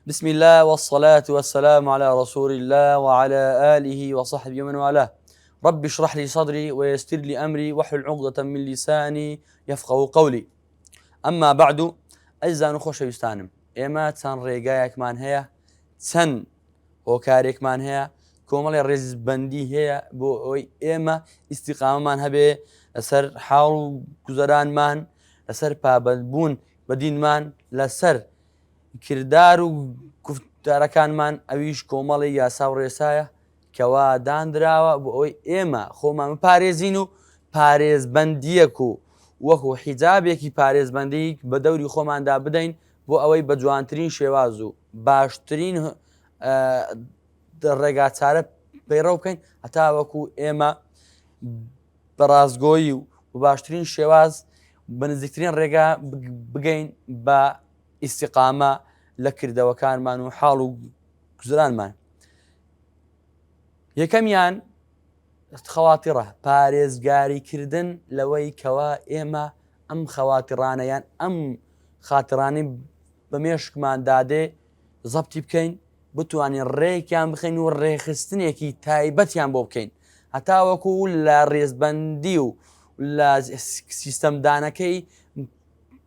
بسم الله والصلاة والسلام على رسول الله وعلى آله وصحبه ومن والاه. رب اشرح لي صدري ويسر لي أمري واحلل عقدة من لساني يفقهوا قولي. أما بعد، أجزاء خۆشەویستانم، ئێمە چەند ڕێگایەکمان هەیە، چەند هۆکارێکمان هەیە، کۆمەڵی ڕێزبەندی هەیە بۆ ئەوەی ئێمە ئیستیقامەمان هەبێ لەسەر حاڵ و گوزەرانمان، لەسەر پابەندبوون بە دینمان، لەسەر کردار و گفتارەکانمان. ئەویش کۆمەڵی یاسا و ڕێسایە کەوا دانراوە بۆ ئەوەی ئێمە خۆمان بپارێزین و پارێزبەندیەک و وەکو حیجابێکی پارێزبەندی بە دەوری خۆماندا بدەین بۆ ئەوەی بە جوانترین شێواز و باشترین ڕێگاچارە پەیڕەو بکەین هەتا وەکو ئێمە بەڕازگۆیی و باشترین شێواز بە نزیکترین ڕێگا بگەین بە ئیستیقامە لە کردەوەکانمان و حاڵ و گوزرانمان. یەکەمیان خەواتیڕە، پارێزگاریکردن لەوەی کەوا ئێمە ئەم خەواتیڕانەیان ئەم خاترانی بە مێشکمان دادێ زەبتی بکەین، بتوانین ڕێکیان بخەین و ڕێخستنێکی تایبەتیان بۆ بکەین هەتا وەکو لە ڕێزبەندی و لە سیستەمدانەکەی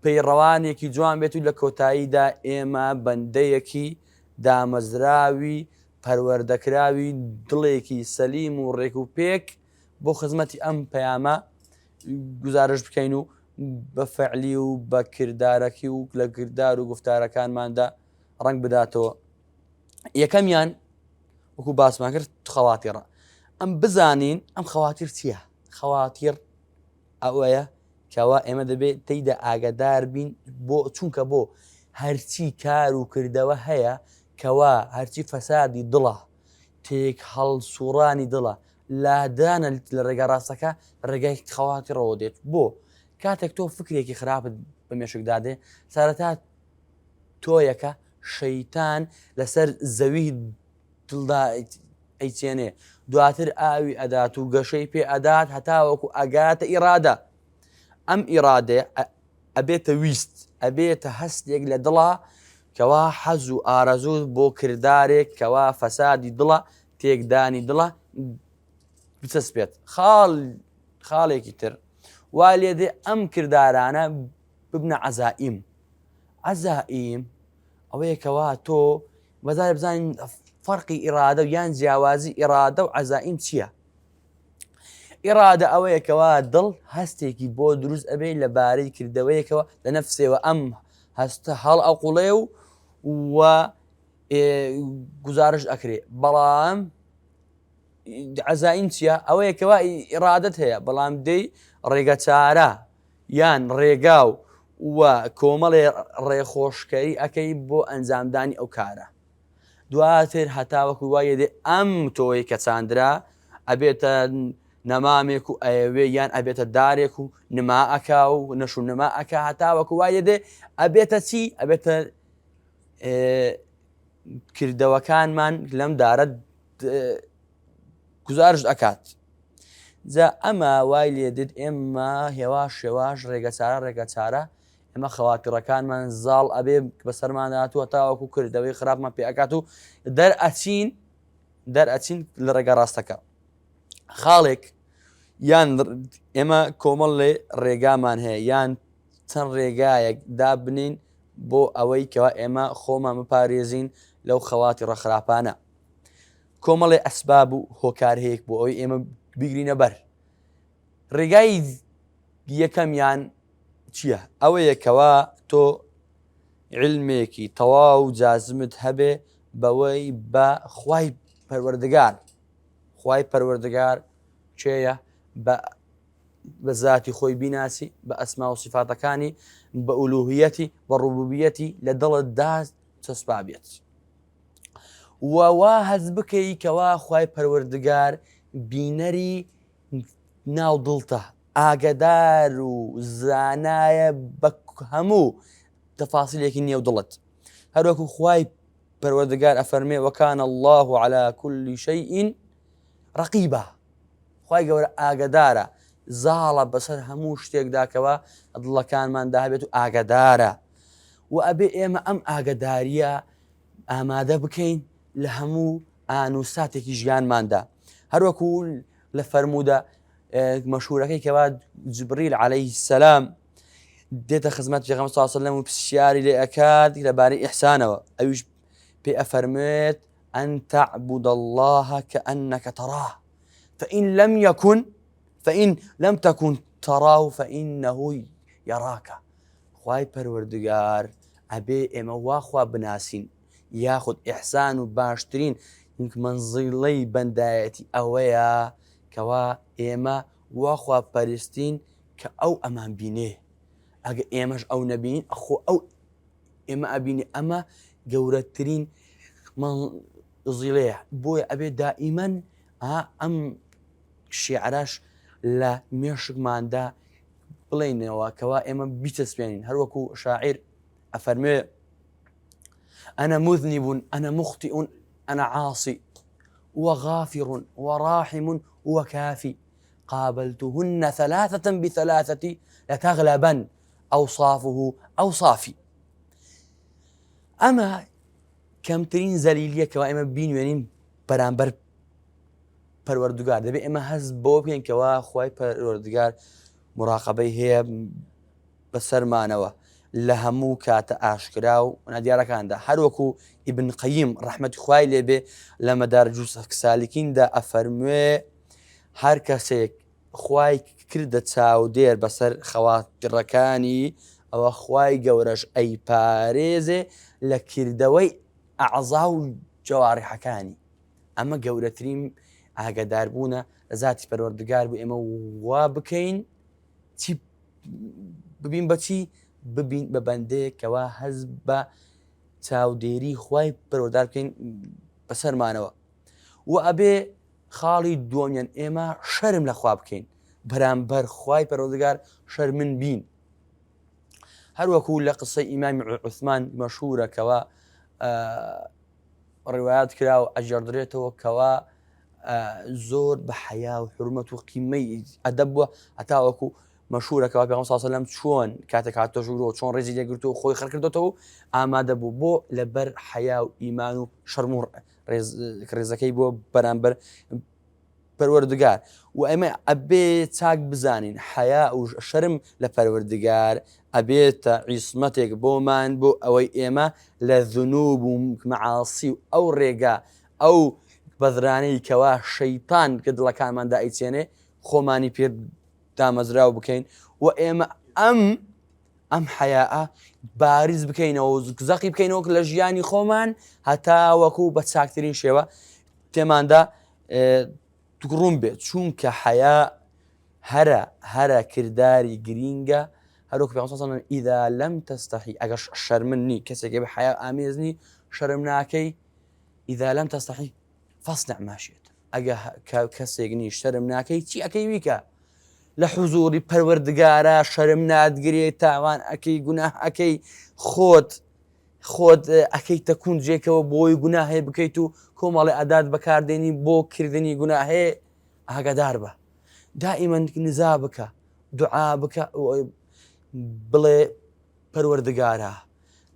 پەیڕەوانێکی جوان بێت و لە کۆتاییدا ئێمە بەندەیەکی دامەزراوی پەروەردەکراوی دڵێکی سەلیم و ڕێک و پێک بۆ خزمەتی ئەم پەیامە گزارش بکەین و بە فەعلی و بە کردارەکی و لە کردار و گفتارەکانماندا ڕنگ بداتەوە. یەکەمیان وەکو باسمان کرد خەواتیڕە. ئەم بزانین ئەم خەواتیر چییە؟ خەواتیر ئەوەیە کەوا ئێمە دەبێت تێیدا ئاگادار بین بۆ چونکە بۆ هەرچی کار و کردەوە هەیە کەوا هەرچی فەسادی دڵە، تێک هەڵسوڕانی دڵە، لادانە لە ڕێگا ڕاستەکە ڕێگای خەواتیڕەوە دێت. بۆ کاتێک تۆ فکرێکی خراپت بە مێشکدادێ، سەرەتا تۆیەکە شەیتان لەسەر زەوی دڵدا ئەیچێنێ، دواتر ئاوی ئەدات و گەشەی پێ ئەدات هەتا وەکو ئەگاتە ئیرادە. ئەم ئیرادێ ئەبێتە ویست، ئەبێتە هەستێک لە دڵە کەوا حەز و ئارەزوو بۆ کردارێک کەوا فەسادی دڵە، تێکدانی دڵە بچەسپێت. خاڵێکی تر وا لێدێ ئەم کردارانە ببنە عەزائیم. عەزائیم ئەوەیە کەوا تۆ بەزار بزانین فەرقی ئیرادە و یان جیاوازی ئیرادە و عەزائیم چییە. ئیرادە ئەوەیە کەوا دڵ هەستێکی بۆ دروست ئەبێ لەبارەی کردەوەیەکەوە لە نەفسێەوە ئەم هەستە هەڵ ئەقوڵێ و گزارش ئەکرێ. بەڵام عەزائیم چییە؟ ئەوەیە کەوا ئیرادەت هەیە بەڵام دەی ڕێگە چارە یان ڕێگا و کۆمەڵێ ڕێخۆشکەری ئەەکەی بۆ ئەنجامدانی ئەو کارە. دواتر هەتا وەکو وایە دێ ئەم تۆی کە چاندرا ئەبێتە نەمامێک و ئەوێ یان ئەبێتە دارێک و نما ئەکا و نەشو نەما ئەکا هەتا وەکو وایە دێ ئەبێتە چی؟ ئەبێتە کردەوەکانمان لەم دارە گزارش ئەکات. جا ئەمە وای لێ دێت ئێمە هێواش شێواش ڕێگە چارە ئێمە خەواتیڕەکانمان زاڵ ئەبێ بەسەرمان هاتووە تا وەکو کردەوەی خراپمان پێ ئەکات و دەرئەچین لە ڕێگە ڕاستەکە. خاڵێک یان ئێمە کۆمەڵ لێ ڕێگامان هەیە یان چەند ڕێگایەک دابنین بۆ ئەوەی کەوا ئێمە خۆمان بپارێزین لەو خەواتیڕە خراپانە. کۆمەڵێ ئەسباب و هۆکار هەیەک بۆ ئەوەی ئێمە بیگرینە بەر. ڕێگای یەکەمیان چییە؟ ئەوەیە کەوا تۆ علمێکی تەواو جازمت هەبێ بەوەی بە خوای پەروەردگار چێیە؟ بە ذاتی خۆی بیناسی، بە ئەسما و سیفاتەکانی، بە ئولوهیەتی، بە ڕوبوبیەتی لە دڵتدا چەسپا بێت. وا هەز بکەی کەوا خوای پەروەردگار بینەری ناو دڵتە، ئاگدار و زانایە بە هەموو تەفاسیلێکی نێو دڵت. هەروەکو خوای پەروەردگار ئەفەرمێ وەکان الله على كل شيء رقيبا. خوای گەورە ئاگدارە، زاڵە بەسەر هەموو شتێکداکەوە دڵەکانمان داهبێت و ئاگدارە و ئەبێ ئێمە ئەم ئاگداریە ئامادە بکەین لە هەموو ئان و ساتێکی ژیانماندا هەروەکو لە فەرموودە مەشهورەکەی کەوا جبریل عەلەیهی سەلام دێتە خزمەت پێغەمبەر صلی الله علیه و سلم و پرسیاری لێ ئەکات لەبارەی ئیحسانەوە ئەویش پێ ئەفەرمێت أن تعبد الله كأنك تراه فإن لم تكن تراه فإنه يراك خوای پەروەردگار ئەبێ ئێمە وا خوا بناسین یاخود ئیحسان و باشترین منزیڵەی بەندایەتی ئەوەیە کەوا ئێمە وا خوا پەرستین کە ئەو ئەمان بینێ ئەگە ئێمەش ئەو نەبین ئەخۆ ئەو ئێمە ئەبینێ ئەمە گەورەترین منزیڵەیە بۆیە ئەبێ دائیمەن ئەم شیعرەش لە مێشکماندا بڵێنەوە کەوا ئێمە بیتەسبێنین هەروەکو شاعیر ئەفەرمێ أنا مذنب أنا مخطئ أنا عاصي وغافر وراحم وكافي قابلتهن ثلاثة بثلاثة لتغلبن أوصافه أوصافي أما کەمترین زەلیلیە کەوا ئێمە بینوێنین بەرامبەر پەروەردگار دەبێت ئێمە هەست بۆ بکەین کەوا خوای پەروەردگار مراقەبەی هەیە بەسەرمانەوە لە هەموو کاتە ئاشکرا و نادیارەکاندا هەروەکو ئیبن قەیم ڕەحمەتی خوای لێبێ لە مەدارج سالیکیندا ئەفەرموێ هەر کەسێک خوای کردە چاودێر بەسەر خەواترەکانی ئەوە خوای گەورەش ئەیپارێزێ لە کردەوەی ئەعزا و جەوارحەکانی ئەمە گەورەترین ئاگاداربوونە لە ذاتی پەروەردگار بوو ئێمە وا بکەین چی ببین بەچی ببین بە بەندەیە کەوا هەز بە چاودێری خوای پەروەردگار بکەین بەسەرمانەوە و ئەبێ خاڵی دووەمیان ئێمە شەرم لە خوا بکەین بەرامبەر خوای پەروەردگار شەرمن بین هەروەکو لە قسەی ئیمامی عوسمان مەشهورە کەوا ڕیوایەت کرا و ئەجێڕدرێتەوە کەوا زۆر بە حەیا و حورمەت و قیمەی ئەدەب بووە هەتاوەکو مەشهورەکەوا پێغەمبەر صلی الله علیه و سلم چۆن کاتێک هاتۆ ژوورەوە چۆن ڕێزی لێگرتووە خۆی خەر کردوێتەوە ئامادە بوو بۆ لەبەر حەیا و ئیمان و شەرم و ڕێزەکەی بۆ بەرامبەر پەروەردگار و ئێمە ئەبێ چاک بزانین حەیا و شەرم لە پەروەردگار ئەبێتە عیسمەتێک بۆمان بۆ ئەوەی ئێمە لە ذنوب و مەعاسی و ئەو ڕێگا ئەو بەذرانەی کەوا شەیطان کە دڵەکانماندا ئەیچێنێ خۆمانی پێ دامەزراو بکەین و ئێمە ئەم حەیاە باریز بکەینەوە و زەقی بکەینەوە لە ژیانی خۆمان هەتاوەکو بە چاکترین شێوە تێماندا ڕوون بێت چونکە حەیا هەرە کردداری گرینگە هەروکو پێ ئیدا لەم تەستەحی ئەگەر شەرمنی کەسێکی بە حەیا ئامێزنی شەرم ناکەی ئیدا لەم تەستەحی فەصنع ماشێت ئەگە کەسێکنی شەرم ناکەی چی ئەەکەی ویکە لە حوزوری پەروەردگارە شەرم نادگرێت تاوان ئەەکەی گوناه ئەەکەی خۆت ئەەکەیتە کونجێکەوە بۆی گوناهەیە بکەیت و کۆمەڵی ئەدات بەکاردێنی بۆ کردنی گوناهەیە ئاگادار بە دائیمەن نزا بکە دوعا بکە بڵێ پەروەردگارە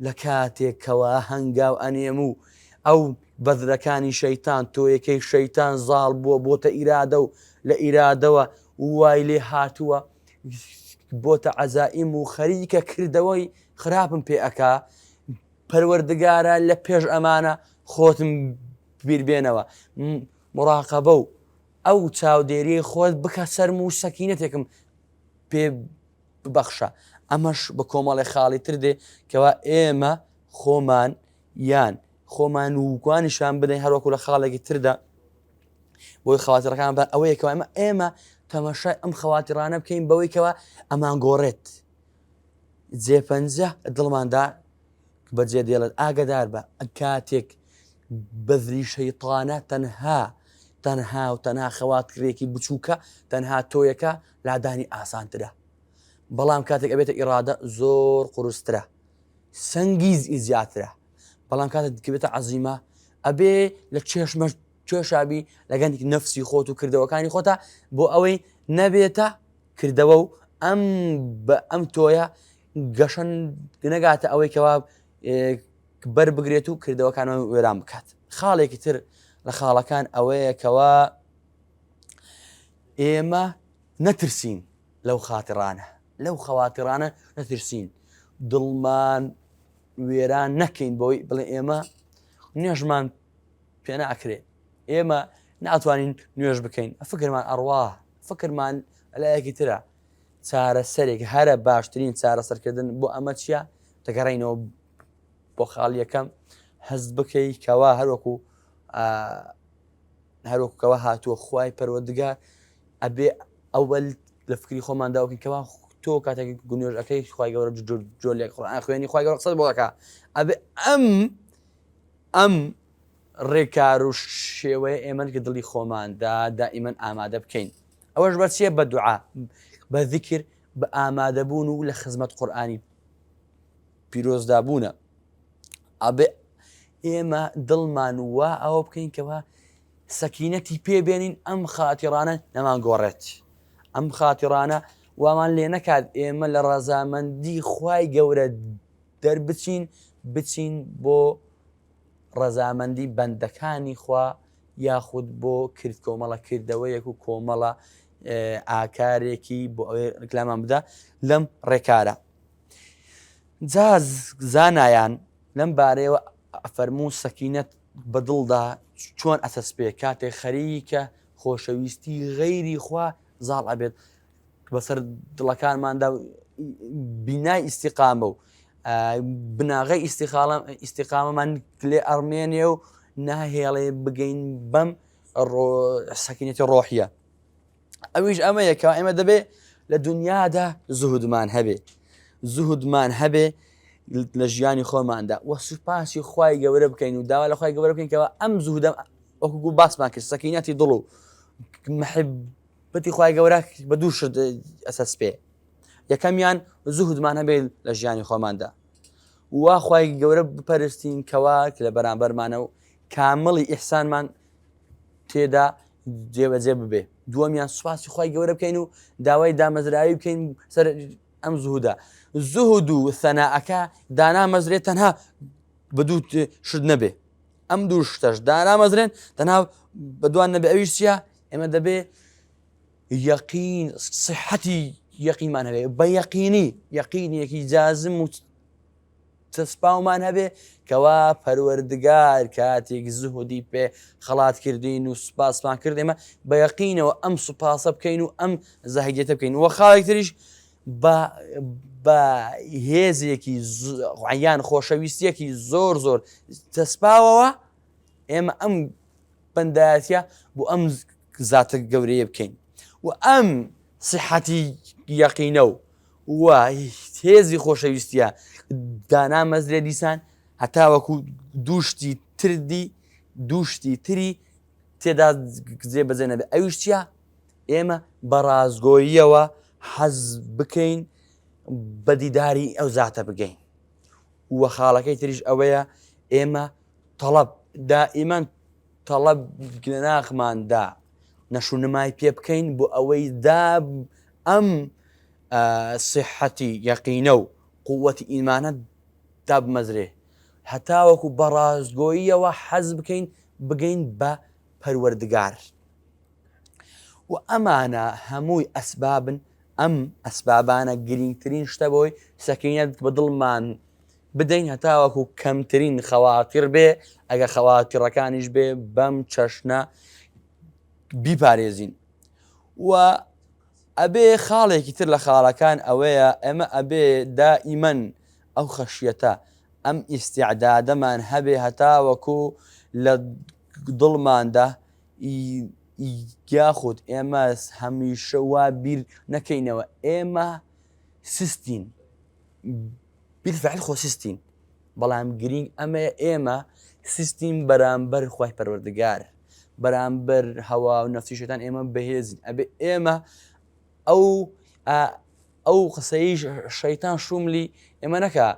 لە کاتێکەوە هەنگاو ئەنێم و ئەو بەذرەکانی شەیتان تۆ یەکەی شەیتان زاڵ بووە بۆتە ئیرادە و لە ئیرادەوە وای لێ هاتووە بۆتە عەزائیم و خەریکە کردەوەی خراپم پێ ئەکا پەروەردگارە لە پێش ئەمانە خۆتم بیربێنەوە مراقەبە و ئەو چاودێریی خۆت بکە سەرم و سەکینەتێکم پێ ببەخشە ئەمەش بە کۆمەڵی خاڵی تر دێ کەوا ئێمە خۆمان یان خۆمان وکوانیشان بدەین هەروەکو لە خاڵێکی تردا بۆی خەواتیرەکان بە ئەوەیەکەوە ئێمە تەماشای ئەم خەواتیرانە بکەین بەوەی کەوە ئەمان گۆڕێت جێپەنجە دڵماندا بەجێ دێڵێت ئاگدار بە کاتێک بەذری شەیطانە تەنها و تەنها خەواتکرێکی بچووکە تەنها تۆیەکە لادانی ئاسانترە بەڵام کاتێک ئەبێتە ئیرادە زۆر قورسترە سەنگیز زیاترە بەڵام کاتێک دەبێتە عەزیمە ئەبێ لە کێشابی لەگەندێک نەفسی خۆت و کردەوەکانی خۆتە بۆ ئەوەی نەبێتە کردەوە و ئەم تۆیە گەشەن نەگاتە ئەوەی کەوا بەر بگرێت و کردەوەکانەوە وێران بکات. خاڵێکی تر لە خاڵەکان ئەوەیە کەوا ئێمە نەترسین لەو خاترانە، لەو خەواترانە نەترسین، دڵمان وێران نەکەین بۆی بڵێ ئێمە نوێژمان پێ ناکرێ، ئێمە ناتوانین نوێژ بکەین، فکرمان ئەڕوا، فکرمان لایەکی ترە. چارەسەرێک هەرە باشترین چارەسەرکردن بۆ ئەمە چییە؟ دەگەڕێینەوە بۆ خاڵ یەکەم، هەست بکەی کەوا هەروەکوکەوە هاتووە خوای پەروەردگار ئەبێ ئەوەل لە فکری خۆمانداوەکەین کەوا تۆ کاتێک گونێژەکەی خوای گەورە جۆلێک قورئان خوێنی خوای گەورە قسەت بۆ دەکا، ئەبێ ئەم ڕێکار و شێوەیە ئێمە کە دڵی خۆماندا دائیمەن ئامادە بکەین. ئەوەش بە چییە؟ بە دوعا، بە ذیکر، بە ئامادەبوون و لە خزمەت قورئانی پیرۆزدابوونە. ئەبێ ئێمە دڵمان وا ئەوە بکەین کەوا سەکینەتی پێبێنین ئەم خاتیرانە نەمان گۆڕێت، ئەم خاتیرانە وامان لێ نەکات ئێمە لە ڕەزامەندی خوای گەورە دەربچین، بچین بۆ ڕەزامەندی بەندەکانی خوا یاخود بۆ کرد کۆمەڵە کردەوەیەک و کۆمەڵە ئاکارێکی بۆ ئەوەی ڕکلامان بدە لەم ڕێکارە. زانایان لەم بارەیەوە فەرموو سەکینەت بەدڵدا چۆن ئەسەسپێ کاتێک خەریکە خۆشەویستی غەیری خوا زاڵ ئەبێت بەسەر دڵەکانماندا بینای ئیستیقامە و بناغی ئیستیقامەمان لێ ئەڕمێنێ و ناهێڵێ بگەین بەم سەکینەتی ڕۆحیە. ئەویش ئەمە یەکەوە ئێمە دەبێ لە دنیادا زوهودمان هەبێ لە ژیانی خۆماندا و سوپاسی خوای گەورە بکەین و داوا لە خوای گەورە بکەین کەەوە ئەم زوهودە وەکو باسمان کرد سەکینەتی دڵ و محبەتی خوای گەورە بە دوو شت ئەسەس پێ. یەکەمیان زوهودمان هەبێ لە ژیانی خۆماندا وا خوای گەورە بپەرستین کەوا لە بەرامبەرمانە و کامڵی ئیحسانمان تێدا جێبەجێ ببێ. دووەمیان سوپاسی خوای گەورە بکەین و داوای دامەزراوی بکەین سەر ئەم زوهودە. زوهود و ثەناءەکە دانامەزرێت تەنها بە دوو شت نەبێ، ئەم دوو شتەش دانامەزرێن تەنها بە دوان نەبێ. ئەویش چییە؟ ئێمە دەبێ یەقین صحەتی یەقینمان هەبێ، بە یەقینیەکی جازم و چەسپاومان هەبێ کەوا پەروەردگار کاتێک زوهودی پێ خەڵات کردین و سوپاسمان کرد ئێمە بە یەقینەوە ئەم سوپاسە بکەین و ئەم زاهیدەتە بکەین. وە خاڵێک تریش بە هێزێکی یان خۆشەویستیەکی زۆر چەسپاوەوە ئێمە ئەم بەندایەتە بۆ ئەم زاتە گەورەیە بکەین و ئەم صحەتی یەقینە و هێزی خۆشەویستیە دانامەزرێ دیسان هەتا وەکو دووشتی تری تێدا جێبەجێ نەبێ. ئەویش چییە؟ ئێمە بە ڕازگۆییەوە حەز بکەین بە دیداری ئەو زاتە بگەین. وە خاڵەکەی تریش ئەوەیە ئێمە دائیمەن تەڵەب ناخماندا نەشونمای پێ بکەین بۆ ئەوەی ئەم صحەتی یەقینە و قووەتی ئیمانە دابمەزرێ هەتا وەکو بە ڕازگۆییەوە حەز بکەین بگەین بە پەروەردگار. و ئەمانە هەمووی ئەسبابن، ئەم ئەسبابانە گرنگترین شتە بۆی سەکینەت بە دڵمان بدەین هەتا وەکو کەمترین خەواتر بێ، ئەگە خەواتیڕەکانیش بێ بەم چەشنە بیپارێزین. و ئەبێ خاڵێکی تر لە خاڵەکان ئەوەیە ئێمە ئەبێ دائیمەن ئەو خەشیەتە ئەم ئیستیعدادەمان هەبێ هەتا وەکو لە دڵماندا یاخود ئێمە هەمیشە وا بیر نەکەینەوە ئێمە سستین، بیرفعل خۆ سستین، بەڵام گرنگ ئەمەیە ئێمە سستین بەرامبەر خوای پەروەردگار، بەرامبەر هەوا و نەفسی شەیتان ئێمە بەهێزین. ئەبێ ئێمە ئەو قسەی شەیتان شوملی ئێمە نەکا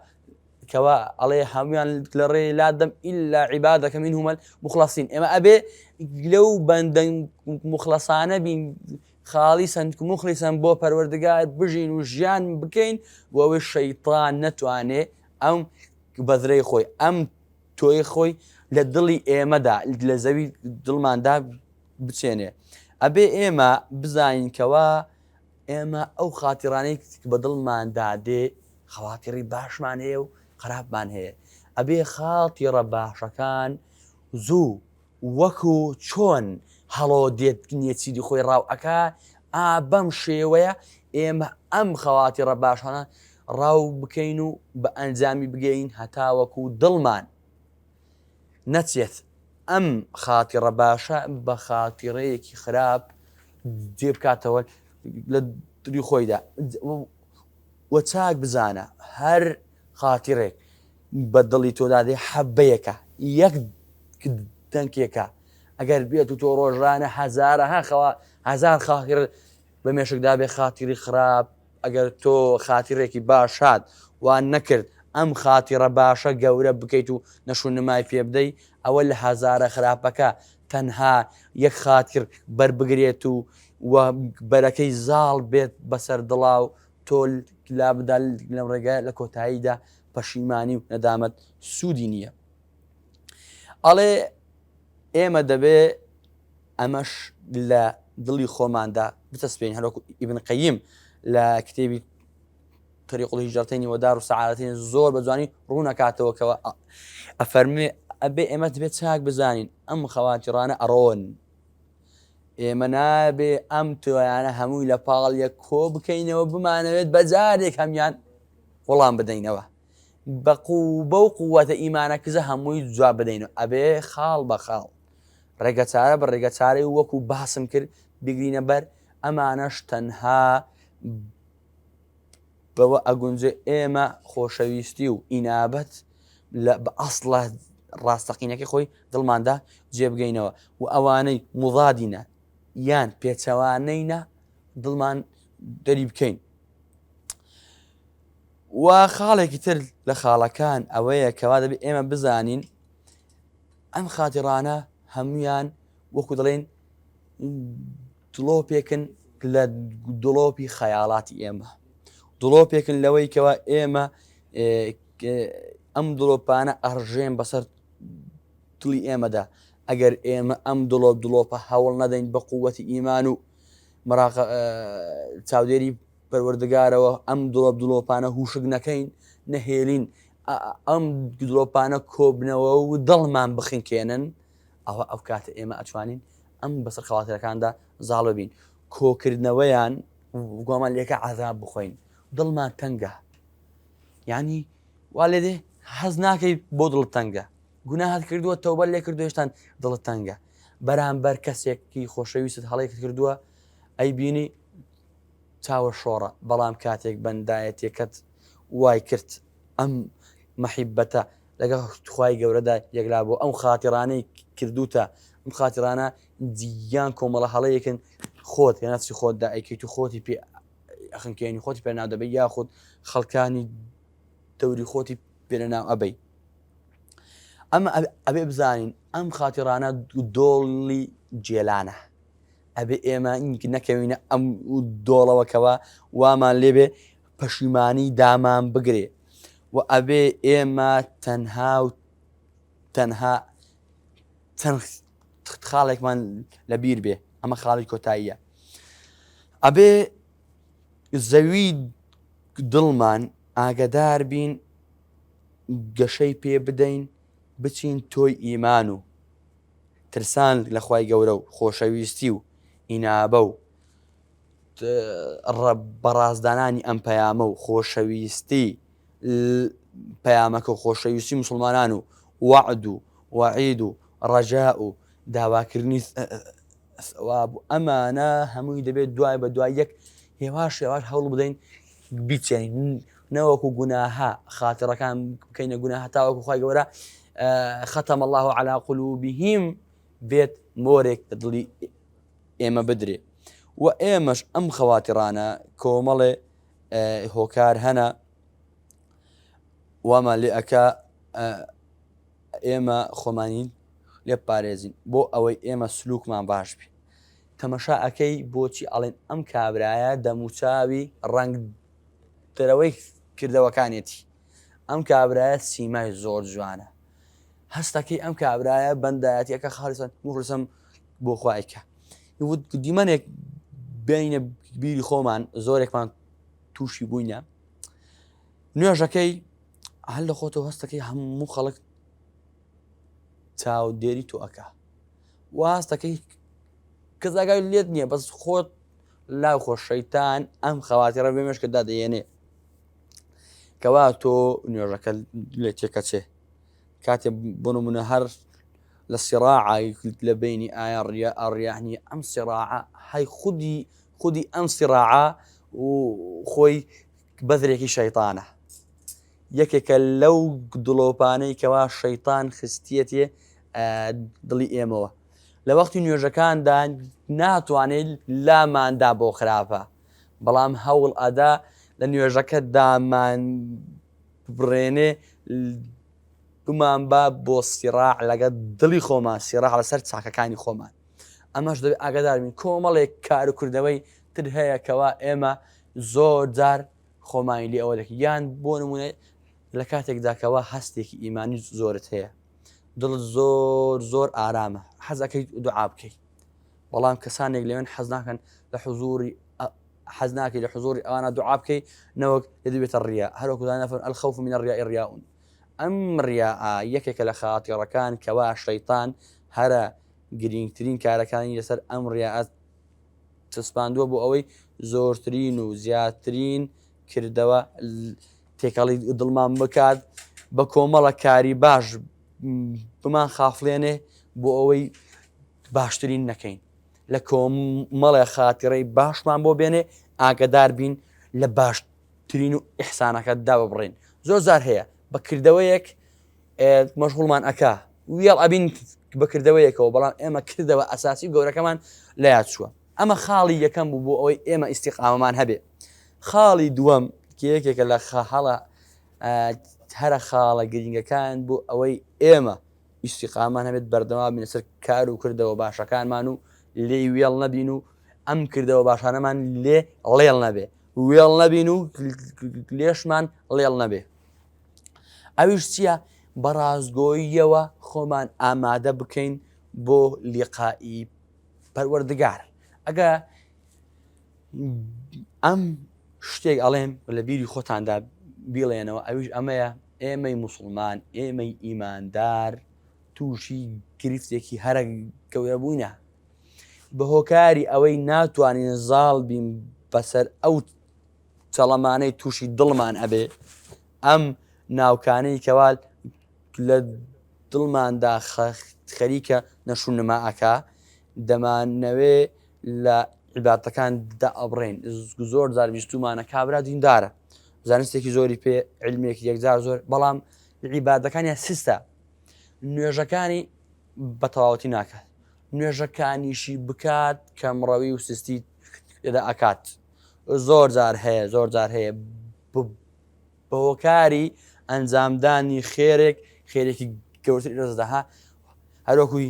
کەوا ئەڵێ هەمویان لە ڕێ لادەم ئیلا عیبادەکە منهم المخلصین. ئێمە ئەبێ لەو بەندە مخلەسانە بین خاڵیسەن مخلیسەن بۆ پەروەردگار بژین و ژیان بکەین بۆ ئەوەی شەیتان نەتوانێ ئەم بەدرەی خۆی ئەم تۆی خۆی لە دڵی ئێمەدا لە زەوی دڵماندا بچێنێ. ئەبێ ئێمە بزانینکەوە ئێمە ئەو خاتیرانەی بە دڵماندا دێ خەواتیری باشمان هەیە و خراپمان هەیە. ئەبێ خاتیرە باشەکان زوو وەکو چۆن هەڵۆ دێت نێچیری خۆی ڕاو ئەکا بەم شێوەیە ئێمە ئەم خەواتیرە باشانە ڕاو بکەین و بە ئەنجامی بگەین هەتاوەکو دڵمان نەچێت ئەم خاتیرە باشە بە خاتیرەیەکی خراپ جێ بکاتەوە لە دڵی خۆیدا. وە چاک بزانە هەر خاتیرێک بە دڵی تۆدا دێ حەبەیەکە یەک دەنگێکە ئەگەر بێت و تۆ ڕۆژانە هەزار خاتیر بە مێشکدا بێ خاتیری خراپ ئەگەر تۆ خاتیرێکی باشات وان نەکرد ئەم خاتیرە باشە گەورە بکەیت و نەشونمای پێ بدەی ئەوە لە هەزارە خراپەکە تەنها یەک خاتیر بەربگرێت و بەرەکەی زاڵ بێت بەسەر دڵا و تۆ لا بدا لەم ڕێگە لە کۆتاییدا پەشیمانی و نەدامەت سوودی نییە. ئەڵێ ئێمە دەبێ ئەمەش لە دڵی خۆماندا بتەسبێن هەروەکو ئیبن قەیم لە کتێبی طریق الهجرتین ودار السعادتین زۆر بە جوانی ڕوونەکاتەوەکەوە ئەفەرمێ ئەبێ ئێمە دەبێت چاک بزانین ئەم خەواتیرانە ئەڕۆن ئێمە نابێ ئەم تۆیانە هەمووی لە پاڵ یەک کۆ بکەینەوە بمانەوێت بەجارێک هەمیان وەڵام بدەینەوە بە و قووەتە ئیمانەکزە هەمووی جواب بدەینەوە ئەبێ خاڵ بە خاڵ ڕێگە چارە بە ڕێگە چارەی وەکو باسم کرد بگرینە بەر ئەمانەش تەنها بەوە ئەگونجێ ئێمە خۆشەویستی و ئینابەت بە ئەسڵە ڕاستەقینەکەی خۆی دڵماندا جێبگەینەوە و ئەوانەی مضادینە یان پێچەوانەینە دڵمان دەری بکەین. و خاڵێکی تر لە خاڵەکان ئەوەیە کەوا دەبێت ئێمە بزانین ئەم خاتیرانە هەمویان وەکو دەڵێن دڵۆپێکن لە دڵۆپی خەیاڵاتی ئێمە دڵۆپێکن لەوەی کەوا ئێمە ئەم دڵۆپانە ئەڕژێن بەسەر دڵی ئێمەدا ئەگەر ئێمە ئەم دڵۆپە هەوڵ نەدەین بە قووەتی ئیمان و چاودێری پەروەردگارەوە ئەم دڵۆپانە هوشک نەکەین نەهێلین ئەم دڵۆپانە کۆبنەوە و دڵمان بخینکێنن ئەوە ئەو کاتە ئێمە ئەتوانین ئەم بەسەر خەواتیرەکاندا زاڵ ببین کۆکردنەوەیان گۆمان لێکە عەذاب بخۆین دڵمان تەنگە یعنی وا لێ دێ حەز ناکەی بۆ دڵت تەنگە گوناهات کردووە تەوبە لێ کردو هێشتا دڵت تەنگە بەرامبەر کەسێکی خۆشەویست هەڵەیەکت کردووە ئەی بینی چاوە شۆڕە بەڵام کاتێک بەندایەتێکت وای کرد ئەم مەحیبەتە لەگەڵ خوای گەورەدا یەکلا بۆ ئەم خاتیرانەی کردوتە ئەم خاتیرانە جیان کۆمەڵە هەڵەیەکن خۆت یا نەفسی خۆتدا ئەیکەیت و خۆتی پێ ئەخنکێنی خۆتی پێ نادەبێت یاخود خەڵکانی دەوری خۆتی پێرەناو ئەبەی ئەمە ئەبێ بزانین ئەم خاتیرانە دۆڵی جێلانە ئەبێ ئێمە نەکەوینە ئەم دۆڵەوەکەوە وامان لێبێ پەشیمانی دامان بگرێ و ئەبێ ئێمە تەنها خاڵێکمان لەبیر بێ ئەمە خاڵی کۆتاییە ئەبێ زەوی دڵمان ئاگدار بین گەشەی پێ بدەین بچین تۆی ئیمان و ترسان لە خوای گەورە و خۆشەویستی و ئینابە و بەڕازدانانی ئەم پەیامە و خۆشەویستی پەیامەکە و خۆشەویستی موسڵمانان و وعد و وعید و ڕەجا و داواکردنی سەواب و ئەمانە هەمووی دەبێت دوای بە دوای یەک هێواش هەوڵ بدەین بیچێنین نەوەکو گوناها خاتیرەکان بکەینە گوناها تاوەکو خوای گەورە ختم الله على قلوبهم بێت مۆرێک لە دڵی ئێمە بدرێ و ئێمەش ئەم خەواتیرانە کۆمەڵێ هۆکار هەنە وامان لێ ئەکا ئێمە خۆمانین لێ پارێزین بۆ ئەوەی ئێمە سلوکمان باش بێ تەمەشا ئەەکەی بۆچی ئەڵێن ئەم کابرایە دەموچاوی ڕنگ دەرەوەی کردەوەکانێتی ئەم کابرایە سیمای زۆر جوانە هەستەکەی ئەم کابرایە بەندایەتیەکە خاڵیسان مخلسم بۆ خوایکە وت دیمەنێک بینە بیری خۆمان زۆرێکمان تووشی بووینە نوێژەکەی هەر لە خۆتەوە هەستەکەی هەموو خەڵک چاودێری تۆ ئەکا واستەکەی کەزاگای لێت نییە بەس خۆت لاو خۆ شەیتان ئەم خەواتیڕە بێمێشکەدا دەیێنێ کەوا تۆ نوێژەکە لێ تێکەچێ کاتێ بۆ نمونە هەر لە سیڕاعی لە بینی ئایا ڕیا ئەڕیانی ئەم سیڕاعە هەی خودی ئەم سیڕاعە و خۆی بەذرێکی شەیتانە یەکێکە لەو دڵۆپانەی کەوا شەیتان خستیەتێ دڵی ئێمەوە لە وەختی نوێژەکاندا ناتوانێت لاماندا بۆ خراپە بەڵام هەوڵ ئەدا لە نوێژەکە دامان بڕێنێ بمان با بۆ سیڕاع لەگە دڵی خۆمان سیڕاع لەسەر چاکەکانی خۆمان ئەمەش دەبێت ئاگاداربین کۆمەڵێک کار و کردەوەی تر هەیە کەوا ئێمە زۆر جار خۆمانی لێ ئەوە دەکەین یان بۆ نمونە لە کاتێکداکەوە هەستێکی ئیمانی زۆرت هەیە دڵ زۆر ئارامە حەزەکەی دوعا بکەیت بەڵام کەسانێک لەوێن حەز ناکەن لە حوزوری حەز ناکەی لە حوزوری ئەوانە دوعا بکەیت نەوەک دەبێتە ڕیا هەروەکو دانەفەر الخەوف من الرياء ڕیاون ئەم ڕیا یەکێکە لە خاتیڕەکان کەوا شەیتان هەرە گرنگترین کارەکانی لەسەر ئەم ڕیاءات چسپاندووە بۆ ئەوەی زۆرترین و زیاترین کردەوە تێکەڵی دڵمان بکات بە کۆمەڵە کاری باش بمان خافڵێنێ بۆ ئەوەی باشترین نەکەین لە کۆمەڵە خاتیڕەی باشمان بۆ بێنێ ئاگدار بین لە باشترین و ئیحسانەکەتدا ببڕین زۆر زار هەیە بەکردەوەیەک مەشغوڵمان ئەکا ویڵ ئەبین بەکردەوەیەکەوە بەڵام ئێمە کردەوە ئەساسی گەورەکەمان لە یاد چووە ئەمە خاڵی یەکەم بوو بۆ ئەوەی ئێمە ئیستیقامەمان هەبێ خاڵی دووەم یەکێکە لە هەڵە هەرە خاڵە گرنگەکان بۆ ئەوەی ئێمە ئیستیقامان هەبێت بەردەوا بینە سەر کار و کردەوە باشەکانمان و لێ وێڵ نەبین و ئەم کردەوە باشانەمان لێ لێڵ نەبێ وێڵ نەبین و لێشمان لێڵ نەبێ ئەویش چییە بەڕازگۆییەوە خۆمان ئامادە بکەین بۆ لیقائی پەروەردگار ئەگە ئەم شتێک ئەڵێم لە بیری خۆتاندا بیڵێنەوە ئەویش ئەمەیە ئێمەی موسڵمان ئێمەی ئیماندار تووشی گرفتێکی هەرە گەورە بووینە بە هۆکاری ئەوەی ناتوانین زاڵ بین بەسەر ئەو چەڵەمانەی تووشی دڵمان ئەبێ ئەم ناوکانەی کەوال لە دڵماندا خەریکە نەشونما ئەکا دەمانەوێ لە عیبادەتەکاندا ئەبڕێن زۆر جار بیستومانە کابرا دیندارە زانستێکی زۆری پێ علمێکی یەکجار زۆر بەڵام عیبادەکانیان سستە نوێژەکانی بە تەواوەتی ناکات نوێژەکانیشی بکات کەمڕەوی و سستی لێدا ئەکات زۆر جار هەیە بە هۆکاری ئەنجامدانی خێرێکی گەورتر دەستداها هەروەکوی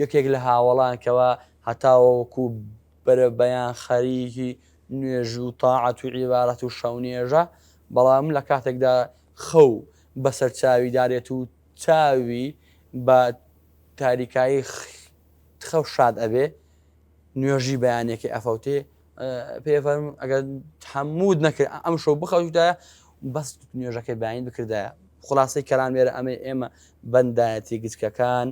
یەکێک لە هاوڵانکەوە هەتاوەکو بەرە بەیان خەریکی نوێژ و تاعەت و عیبادەت و شەونێژە بەڵام لە کاتێکدا خەو بەسەر چاوی دارێت و چاوی بە تاریکایی خەو شاد ئەبێ نوێژی بەیانێکی ئەفەوتێ پێفەرم ئەگەر هەموود نەکرد ئەم شەو بخەوتایە بەس نوێژەکەی بەیان بکردایە خلاصەی کەلام لێرە ئەمە ئێمە بەندایەتی گچکەکان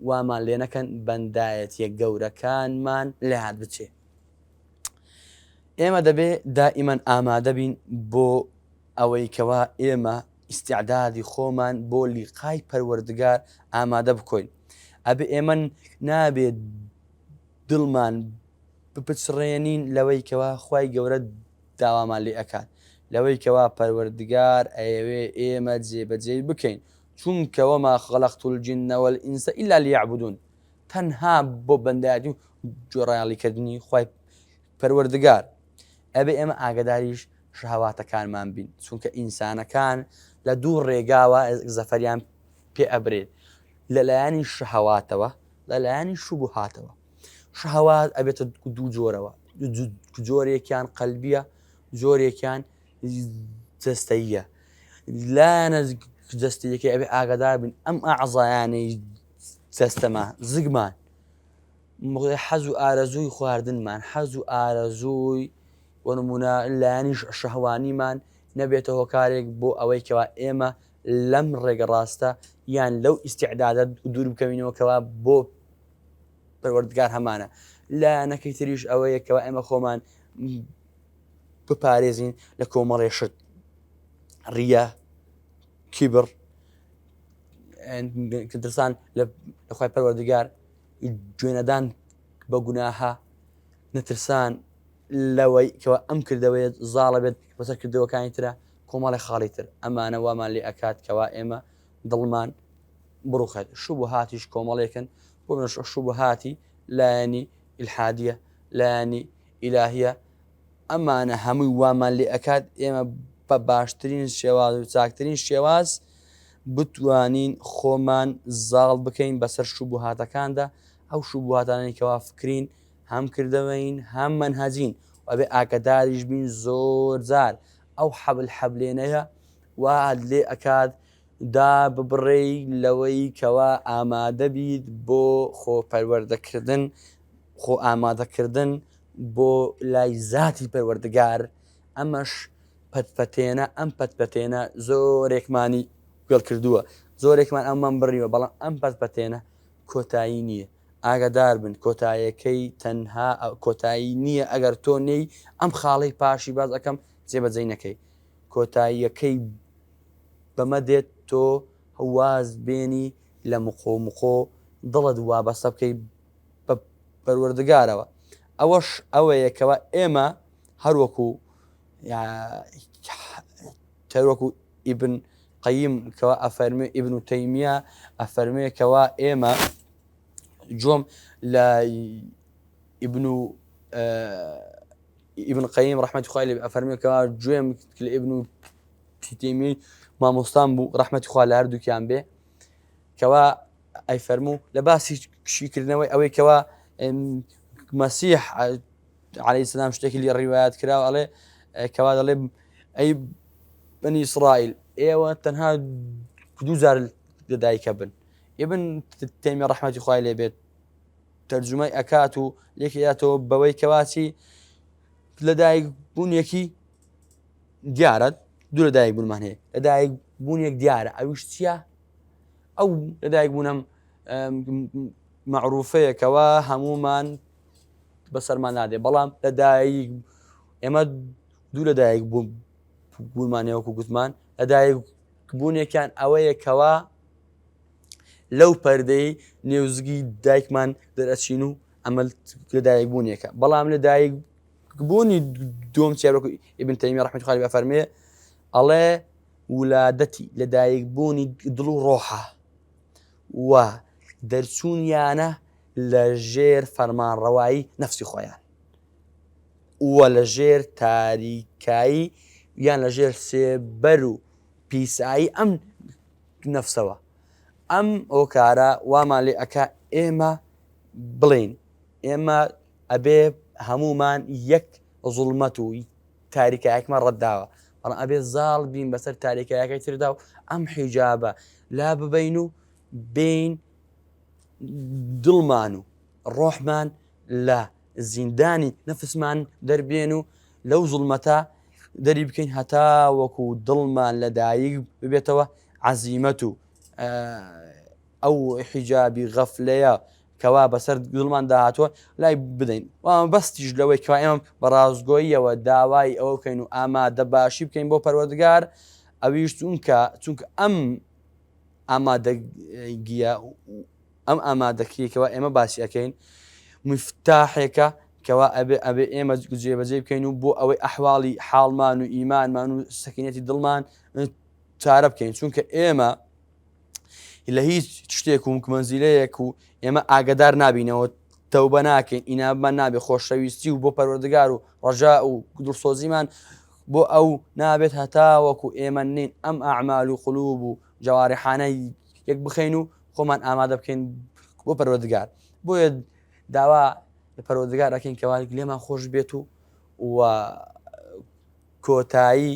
وامان لێ نەکەن بەندایەتیە گەورەکانمان لە هات بچێ ئێمە دەبێ دائیمەن ئامادە بین بۆ ئەوەی کەوا ئێمە ئیستیعدادی خۆمان بۆ لیقای پەروەردگار ئامادە بکۆین ئەبێ ئێمە نابێت دڵمان بپچڕێنین لەوەی کەوا خوای گەورە داوامان لێ ئەکات لەوەی کەوا پەروەردگار ئەیەوێ ئێمە جێبەجێ بکەین چونکە وەما خەلەقت الجن والئینس ئیلا لیعبودون تەنها بۆ بەندایەتی و جۆڕایاڵیکردنی خوای پەروەردگار ئەبێ ئێمە ئاگداریش شەهەواتەکانمان بین چونکە ئینسانەکان لە دوو ڕێگاوە زەفەریان پێ ئەبرێت لەلایەنی شەهەواتەوە لەلایەنی شوبهاتەوە شەهەوات ئەبێتە دوو جۆرەوە جۆرێکیان قەلبیە جۆرێکیان جەستەییە لایەنە جەستەیەکەی ئەبێ ئاگادار بن ئەم ئەعزایانەی جەستەمان زگمان حەز و ئارەزووی خواردنمان حەز و ئارەزووی بۆ نمونە لایەنیش شەهوانیمان نەبێتە هۆکارێک بۆ ئەوەی کەوا ئێمە لەم ڕێگە ڕاستە یان لەو ئیسیعدادە دوور بکەوینەوەکەوە بۆ پەروەردگار هەمانە لایەنەکەی تریش ئەوەیەکەوە ئێمە خۆمان بپارێزین لە کۆمەڵێ شت ڕیە کیبر ترسان لەخوای پەروەردگار گوێنەدان بە گوناها نەترسان لەوەی کەەوە ئەم کردەوەی زاڵە بێت بەسەر کردەوەکانی ترە کۆمەڵی خاڵی تر ئەمانە وامان لێ ئەکات کەوا ئێمە دڵمان بڕوخێت شوبهاتیش کۆمەڵێکن بۆ شوبهاتی لایەنی ئیلحادیە لایەنی ئیلاهیە ئەمانە هەمووی وامان لێ ئەکات ئێمە بە باشترین شێواز و چاکترین شێواز بتوانین خۆمان زاڵ بکەین بەسەر شوبهاتەکاندا ئەو شوبهاتانەی کەوا فکرین هەم کردەوەین هەم منهەجین ئەبێ ئاگاداریش بین زۆر جار ئەو حەبلێنەیە وا لێ ئەکات دا ببڕێی لەوەی کەوا ئامادە بیت بۆ خۆپەروەردەکردن خۆ ئامادەکردن بۆ لای زاتی پەروەردگار ئەمەش پەتپەتێنە ئەم پەتپەتێنە زۆرێکمانی گوێڵ کردووە زۆرێکمان ئەممان بڕیوە بەڵام ئەم پەتپەتێنە کۆتایی نییە ئاگادار بن کۆتاییەکەی تەنها کۆتایی نییە ئەگەر تۆ نەی ئەم خاڵەی پاشی باز ئەەکەم جێبەجێ نەکەی کۆتاییەکەی بەمە دێت تۆ هەواز بێنی لە مقۆ دڵت وابەستە بکەی بە پەروەردگارەوە ئەوەش ئەوەیەکەوە ئێمە هەروەکو ئیبن قەیم کەوا ئەفەرمێ ئیبن و تەیمیە ئەفەرمێکەوە ئێمە جۆم لە ئیبن قەیم ڕەحمەتی خوای لێ ئەفەرمێکەوە گوێم لە ئیبن و تەیمی مامۆستان بوو ڕەحمەتی خوا لە هەردووکیان بێ کەوا ئەیفەرموو لە باسی کشیکردنەوەی ئەوەی کەوا مەسیح عەلەیهی سەلام شتێکی لێ ڕیوایەت کراوە ئەڵێ کەوا دەڵێ ئەی بەنی ئیسرائیل ئێوە تەنها دوو جار لەدایکە بن ئیبن تەیمیە ڕەحمەتی خوای لێ بێت تەرجمەی ئەکات و لێکداتەوە بەوەی کەواچی لەدایک بوونیەکی دیارە دوو لەدایک بوونمان هەیە لەدایک بوونیەک دیارە ئەویش چییە؟ ئەو لەدایک بوونم مەعروفەیەکەوە هەمومان بەسەرمان نادێ بەڵام لەدایک ئێمە دوو لەدایک بوونمانەوەکو گوتمان لەدایک بوونێکیان ئەوەیەکەوە لەو پەردەی نێوزگی دایکمان دەرەچین و ئەمە لەدایک بوونیەکە بەڵام لەدایک بوونی دووەم چێرەکو ئیبن تەیمیە ڕەحمەتی خوای لێ ئەفەرمێ ئەڵێ ولادەتی لەدایک بوونی دڵ و ڕۆحە و دەرچوونیانە لە ژێر فەرمانڕەوایی نەفسی خۆیان وە لە ژێر تاریکایی یان لە ژێر سێبەر و پیسایی ئەم نەفسەوە ئەم ئۆکارە وامان لێ ئەکا ئێمە بڵین ئێمە ئەبێ هەمومان یەک زوڵمەت و تاریکایەکمان ڕەتداوە بەڵام ئەبێ زاڵ بین بەسەر تاریکایەکەی تردا و ئەم حیجابە لا ببین و بین دڵمان و ڕۆحمان لە زیندانی نەفسمان دەربێن و لەو زوڵمەتە دەری بکەین هەتا وەکو دڵمان لەدایک ببێتەوە عەزیمەت و ئەو حیجابی غەفلەیە کەوا بەسەر دڵمان داهاتووە لای بدەین بەستیش لەوەی کەوا ئێمە بەڕازگۆییەوە داوای ئەوە بکەین و ئامادە باشی بکەین بۆ پەروەردگار ئەویش چونکە ئەم ئامادەگیە ئەم ئامادەکیەکەوە ئێمە باسی ئەەکەین مفتاحێکە کەوا ئەبێ ئێمە جێبەجێ بکەین و بۆ ئەوەی ئەحواڵی حاڵمان و ئیمانمان و سەکینەتی دڵمان چارە بکەین چونکە ئێمە لە هیچ شتێک و مەنزیلەیەک و ئێمە ئاگدار نابینەوە تەوبە ناکەین ئینابمان نابێ خۆشەویستی و بۆ پەروەردگار و ڕەجا و دڵسۆزیمان بۆ ئەو نابێت هەتا وەکو ئێمە نین ئەم ئەعمال و قولوب و جەوارحانەی یەک بخەین و خۆمان ئامادە بکەین بۆ پەروەردگار بۆیە داوا لە پەروەردگار ئەکەین کەوا لێمان خۆش بێت و کۆتایی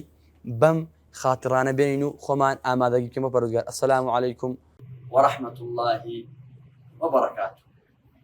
بەم خاترانە بێنین و خۆمان ئامادەگیکەمە پەروەردگار. ئەسەلامو عەلەیکوم وەڕەحمەتوڵڵاهی وبركاته.